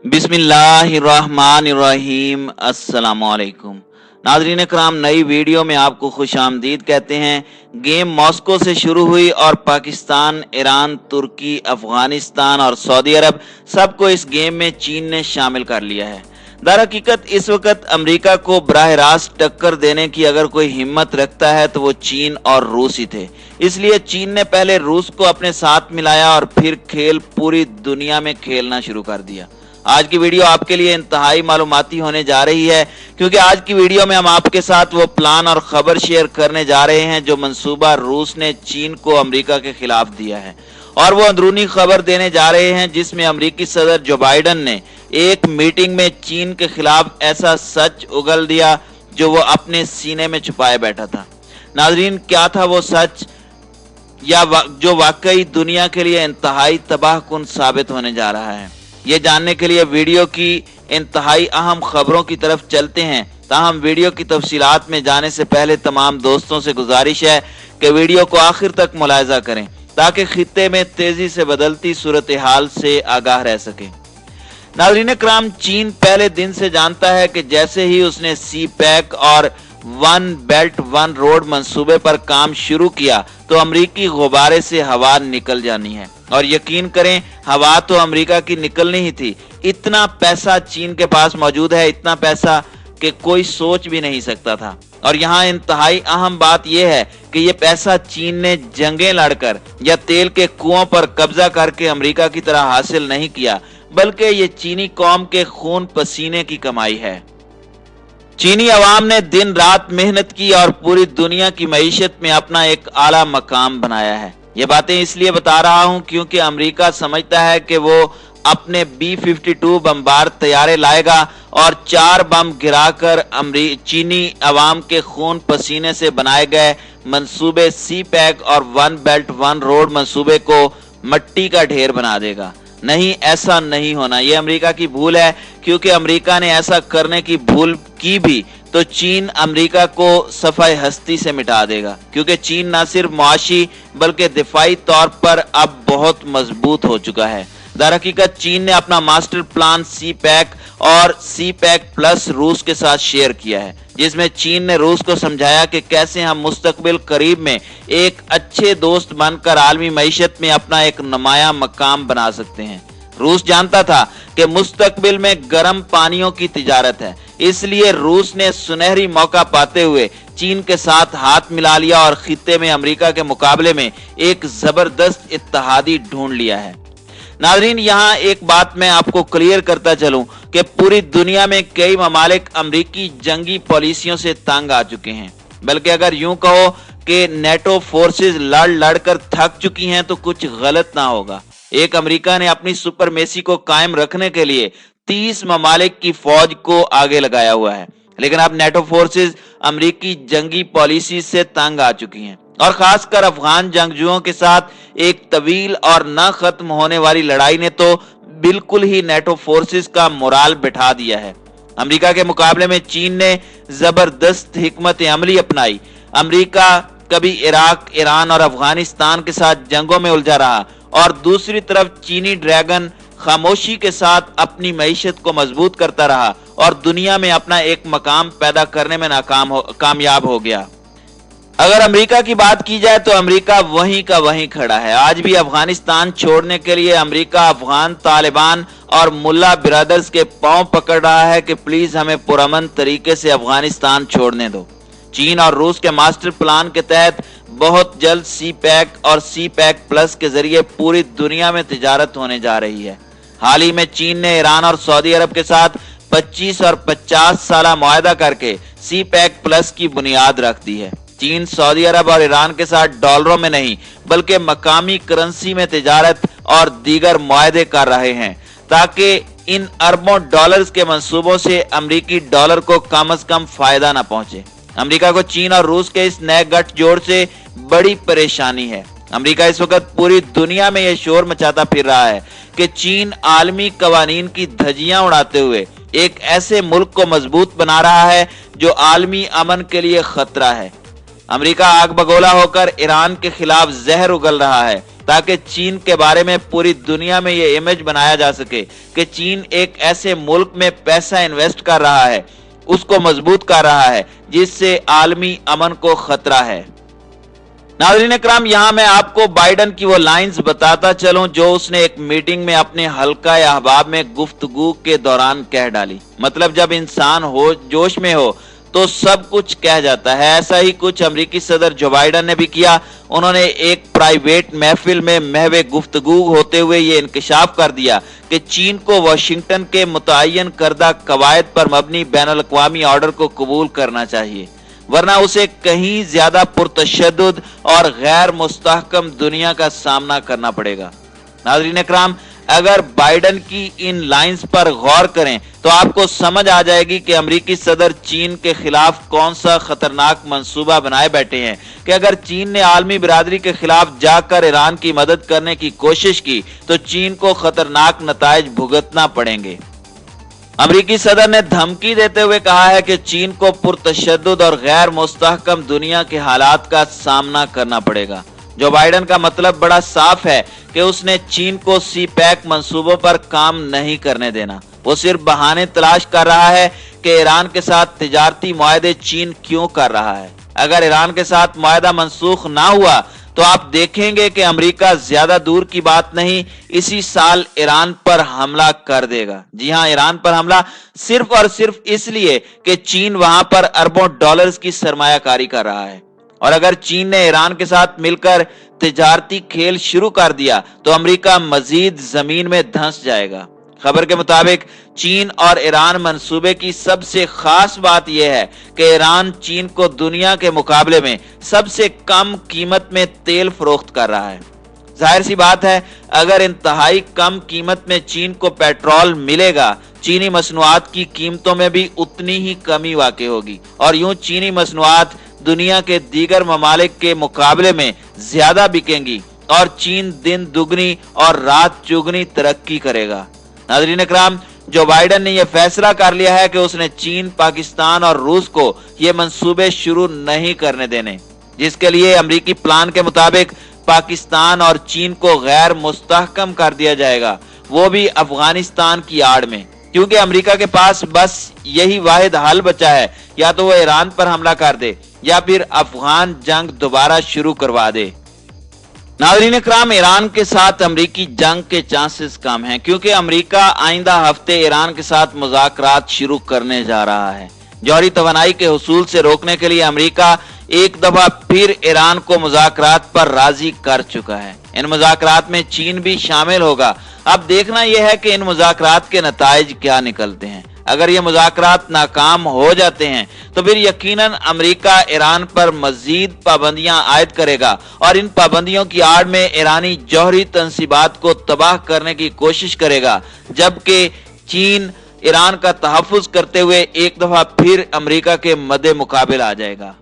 बिस्मिल्लाहिर्रहमानिर्रहीम। अस्सलामुअलैकुम नाज़रीन कराम, नई वीडियो में आपको खुश आमदीद कहते हैं। गेम मॉस्को से शुरू हुई और पाकिस्तान, ईरान, तुर्की, अफगानिस्तान और सऊदी अरब सबको इस गेम में चीन ने शामिल कर लिया है। दरहकीकत इस वक्त अमेरिका को बराह रास्त टक्कर देने की अगर कोई हिम्मत रखता है तो वो चीन और रूस ही थे। इसलिए चीन ने पहले रूस को अपने साथ मिलाया और फिर खेल पूरी दुनिया में खेलना शुरू कर दिया। आज की वीडियो आपके लिए इंतहाई मालूमाती होने जा रही है, क्योंकि आज की वीडियो में हम आपके साथ वो प्लान और खबर शेयर करने जा रहे हैं जो मंसूबा रूस ने चीन को अमेरिका के खिलाफ दिया है, और वो अंदरूनी खबर देने जा रहे हैं जिसमें अमेरिकी सदर जो बाइडन ने एक मीटिंग में चीन के खिलाफ ऐसा सच उगल दिया जो वो अपने सीने में छुपाए बैठा था। नाजरीन, क्या था वो सच जो वाकई दुनिया के लिए इंतहाई तबाहकुन साबित होने जा रहा है? ये जानने के लिए वीडियो की इंतहाई अहम खबरों की तरफ चलते हैं। ताहम वीडियो की तफसीलात में जाने से पहले तमाम दोस्तों से गुजारिश है कि वीडियो को आखिर तक मुलाहिजा करें ताकि खित्ते में तेजी से बदलती सूरत हाल से आगाह रह सके। नाज़रीन कराम, चीन पहले दिन से जानता है कि जैसे ही उसने सी पैक और वन बेल्ट वन रोड मंसूबे पर काम शुरू किया तो अमरीकी गुब्बारे से हवा निकल जानी है। और यकीन करें, हवा तो अमेरिका की निकलनी ही थी। इतना पैसा चीन के पास मौजूद है, इतना पैसा कि कोई सोच भी नहीं सकता था। और यहाँ इंतहाई अहम बात यह है कि ये पैसा चीन ने जंगें लड़कर या तेल के कुओं पर कब्जा करके अमेरिका की तरह हासिल नहीं किया, बल्कि ये चीनी कौम के खून पसीने की कमाई है। चीनी अवाम ने दिन रात मेहनत की और पूरी दुनिया की मईशत में अपना एक आला मकाम बनाया है। ये बातें इसलिए बता रहा हूं क्योंकि अमेरिका समझता है कि वो अपने B-52 बमबार तैयारे लाएगा और 4 बम गिराकर चीनी अवाम के खून पसीने से बनाए गए मंसूबे सी पैक और वन बेल्ट वन रोड मंसूबे को मट्टी का ढेर बना देगा। नहीं, ऐसा नहीं होना। यह अमेरिका की भूल है, क्योंकि अमेरिका ने ऐसा करने की भूल की भी तो चीन अमेरिका को सफाई हस्ती से मिटा देगा, क्योंकि चीन न सिर्फ मुआशी बल्कि दिफाई तौर पर अब बहुत मजबूत हो चुका है। दरहकीकत चीन ने अपना मास्टर प्लान सी पैक और सी पैक प्लस रूस के साथ शेयर किया है, जिसमें चीन ने रूस को समझाया कि कैसे हम मुस्तकबिल करीब में एक अच्छे दोस्त बनकर आलमी मईशत में अपना एक नुमाया मकाम बना सकते हैं। रूस जानता था कि मुस्तकबिल में गर्म पानियों की तिजारत है, इसलिए रूस ने सुनहरी मौका पाते हुए चीन के साथ हाथ मिला लिया और खित्ते में अमेरिका के मुकाबले में एक जबरदस्त इत्तेहादी ढूंढ लिया है। नाजरीन, यहाँ एक बात मैं आपको क्लियर करता चलूं कि पूरी दुनिया में कई ममालिक अमरीकी जंगी पॉलिसियों से तंग आ चुके हैं, बल्कि अगर यूं कहो कि नेटो फोर्सेस लड़ कर थक चुकी हैं तो कुछ गलत ना होगा। एक अमेरिका ने अपनी सुपरमेसी को कायम रखने के लिए 30 ममालिक की फौज को आगे लगाया हुआ है, लेकिन अब नेटो फोर्सेस अमरीकी जंगी पॉलिसी से तंग आ चुकी हैं, और खासकर अफगान जंगजुओं के साथ एक तवील और न खत्म होने वाली लड़ाई ने तो बिल्कुल ही नेटो फोर्सेस का मोराल बिठा दिया है। अमेरिका के मुकाबले में चीन ने जबरदस्त हिकमत अमली अपनाई। अमेरिका कभी इराक, ईरान और अफगानिस्तान के साथ जंगों में उलझा रहा, और दूसरी तरफ चीनी ड्रैगन खामोशी के साथ अपनी मईशत को मजबूत करता रहा और दुनिया में अपना एक मकाम पैदा करने में कामयाब हो गया। अगर अमेरिका की बात की जाए तो अमेरिका वहीं का वहीं खड़ा है। आज भी अफगानिस्तान छोड़ने के लिए अमेरिका अफगान तालिबान और मुल्ला बिरादर्स के पांव पकड़ रहा है कि प्लीज हमें पुरअमन तरीके से अफगानिस्तान छोड़ने दो। चीन और रूस के मास्टर प्लान के तहत बहुत जल्द सी पैक और सी पैक प्लस के जरिए पूरी दुनिया में तिजारत होने जा रही है। हाल ही में चीन ने ईरान और सऊदी अरब के साथ 25 और 50 साला मुआहदा करके सी पैक प्लस की बुनियाद रख दी है। चीन सऊदी अरब और ईरान के साथ डॉलरों में नहीं बल्कि मकामी करेंसी में तिजारत और दीगर मुआहदे कर रहे हैं, ताकि इन अरबों डॉलर्स के मंसूबों से अमरीकी डॉलर को कम से कम फायदा न पहुंचे। अमेरिका को चीन और रूस के इस नए गठजोड़ से बड़ी परेशानी है। अमेरिका इस वक्त पूरी दुनिया में यह शोर मचाता फिर रहा है कि चीन आलमी कवानीन की धज्जियां उड़ाते हुए एक ऐसे मुल्क को मजबूत बना रहा है जो आलमी अमन के लिए खतरा है। अमेरिका आग बगोला होकर ईरान के खिलाफ जहर उगल रहा है ताकि चीन के बारे में पूरी दुनिया में ये इमेज बनाया जा सके कि चीन एक ऐसे मुल्क में पैसा इन्वेस्ट कर रहा है, उसको मजबूत कर रहा है जिससे आलमी अमन को खतरा है। नाज़रीन इकराम, यहां मैं आपको बाइडन की वो लाइंस बताता चलूं जो उसने एक मीटिंग में अपने हल्का या अहबाब में गुफ्तगू के दौरान कह डाली। मतलब जब इंसान हो जोश में हो तो सब कुछ कह जाता है। ऐसा ही कुछ अमेरिकी सदर जो बाइडन ने भी किया। उन्होंने एक प्राइवेट महफिल में महवे गुफ्तगू होते हुए ये इंकशाफ कर दिया कि चीन को वाशिंगटन के मुतय्यन करदा कवायद पर मबनी बैनुल अक़वामी ऑर्डर को कबूल करना चाहिए, वरना उसे कहीं ज्यादा पुरतशद्दुद और गैर मुस्तहकम दुनिया का सामना करना पड़ेगा। नाज़रीन इकराम, अगर बाइडन की इन लाइंस पर गौर करें तो आपको समझ आ जाएगी कि अमेरिकी सदर चीन के खिलाफ कौन सा खतरनाक मंसूबा बनाए बैठे हैं कि अगर चीन ने आलमी बिरादरी के खिलाफ जाकर ईरान की मदद करने की कोशिश की तो चीन को खतरनाक नताइज भुगतना पड़ेंगे। अमेरिकी सदर ने धमकी देते हुए कहा है कि चीन को पुरतशद्दुद और गैर मुस्तहकम दुनिया के हालात का सामना करना पड़ेगा। जो बाइडन का मतलब बड़ा साफ है कि उसने चीन को सी पैक मंसूबों पर काम नहीं करने देना। वो सिर्फ बहाने तलाश कर रहा है कि ईरान के साथ तिजारती मुआहदे चीन क्यों कर रहा है। अगर ईरान के साथ मुआहदा मंसूख ना हुआ तो आप देखेंगे कि अमेरिका ज्यादा दूर की बात नहीं, इसी साल ईरान पर हमला कर देगा। जी हां, ईरान पर हमला सिर्फ और सिर्फ इसलिए कि चीन वहां पर अरबों डॉलर्स की सरमायाकारी कर रहा है। और अगर चीन ने ईरान के साथ मिलकर तिजारती खेल शुरू कर दिया तो अमेरिका मजीद जमीन में धंस जाएगा। खबर के मुताबिक चीन और ईरान मंसूबे की सबसे खास बात यह है कि ईरान चीन को दुनिया के मुकाबले में सबसे कम कीमत में तेल फरोख्त कर रहा है। जाहिर सी बात है, अगर इंतहाई कम कीमत में चीन को पेट्रोल मिलेगा, चीनी मसनूआत की कीमतों में भी उतनी ही कमी वाक़ई होगी और यूं चीनी मसनूआत दुनिया के दीगर ममालिक के मुकाबले में ज्यादा बिकेंगी और चीन दिन दुगनी और रात चुगनी तरक्की करेगा। नाज़रीन इकराम, जो बाइडन ने यह फैसला कर लिया है कि उसने चीन, पाकिस्तान और रूस को ये मंसूबे शुरू नहीं करने देने, जिसके लिए अमेरिकी प्लान के मुताबिक पाकिस्तान और चीन को गैर मुस्तहकम कर दिया जाएगा, वो भी अफगानिस्तान की आड़ में। क्योंकि अमेरिका के पास बस यही वाहिद हल बचा है, या तो वो ईरान पर हमला कर दे या फिर अफगान जंग दोबारा शुरू करवा दे। नाज़रीन इकराम, ईरान के साथ अमेरिकी जंग के चांसेस कम हैं क्योंकि अमेरिका आइंदा हफ्ते ईरान के साथ मुज़ाकरात शुरू करने जा रहा है। जौहरी तवानाई के हुसूल से रोकने के लिए अमेरिका एक दफा फिर ईरान को मुज़ाकरात पर राजी कर चुका है। इन मुज़ाकरात में चीन भी शामिल होगा। अब देखना यह है कि इन मुज़ाकरात के नताइज क्या निकलते हैं। अगर ये मुज़ाकरात नाकाम हो जाते हैं तो फिर यकीनन अमेरिका ईरान पर मजीद पाबंदियां आयद करेगा और इन पाबंदियों की आड़ में ईरानी जौहरी तंसीबात को तबाह करने की कोशिश करेगा, जबकि चीन ईरान का तहफ़्फ़ुज़ करते हुए एक दफा फिर अमेरिका के मद्दे मुकाबिल आ जाएगा।